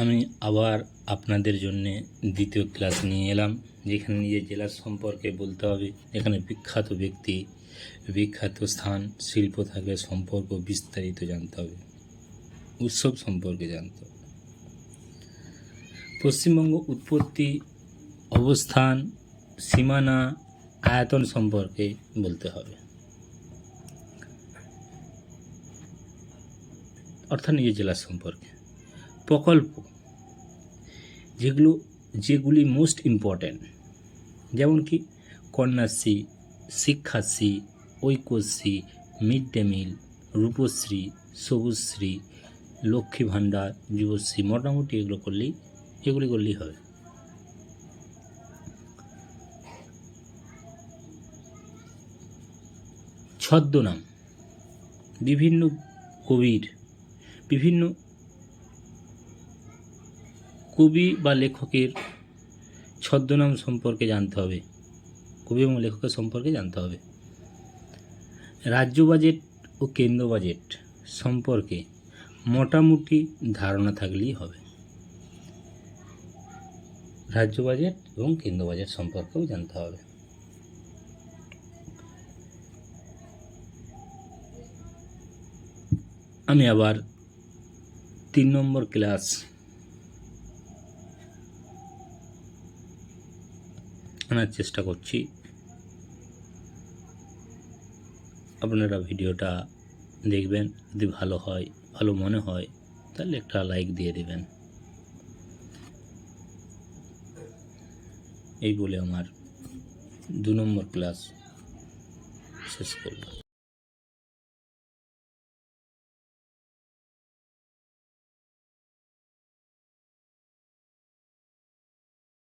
আমি আবার আপনাদের জন্য দ্বিতীয় ক্লাস নিয়ে এলাম, যেখানে নিয়ে জেলার সম্পর্কে বলতে হবে। এখানে বিখ্যাত ব্যক্তি, বিখ্যাত স্থান, শিল্প থাকলে সম্পর্ক বিস্তারিত জানতে হবে, উৎসব সম্পর্কে জানতে হবে। পশ্চিমবঙ্গ উৎপত্তি, অবস্থান, সীমানা, আয়তন সম্পর্কে বলতে হবে, অর্থাৎ নিজের জেলার সম্পর্কে। প্রকল্প যেগুলি মোস্ট ইম্পর্ট্যান্ট, যেমন কি Kanyashree, Shikshashree, Aikyashree, mid day meal, Rupashree, Sabujshree, Lakshmi Bhandar, Yuvashree, মোটামুটি এগুলি করলেই হবে। ছদ্মনাম, বিভিন্ন কবি বা লেখকের ছদ্মনাম সম্পর্কে জানতে হবে, কবি এবং লেখকের সম্পর্কে জানতে হবে। রাজ্য বাজেট ও কেন্দ্র বাজেট সম্পর্কে মোটামুটি ধারণা থাকলেই হবে। রাজ্য বাজেট এবং কেন্দ্র বাজেট সম্পর্কেও জানতে হবে। আমি আবার 3 নম্বর ক্লাস আনার চেষ্টা করছি। আপনারা ভিডিওটা দেখবেন, যদি ভালো মনে হয় তাহলে একটা লাইক দিয়ে দেবেন। এই বলে আমার 2 নম্বর ক্লাস শেষ করলাম।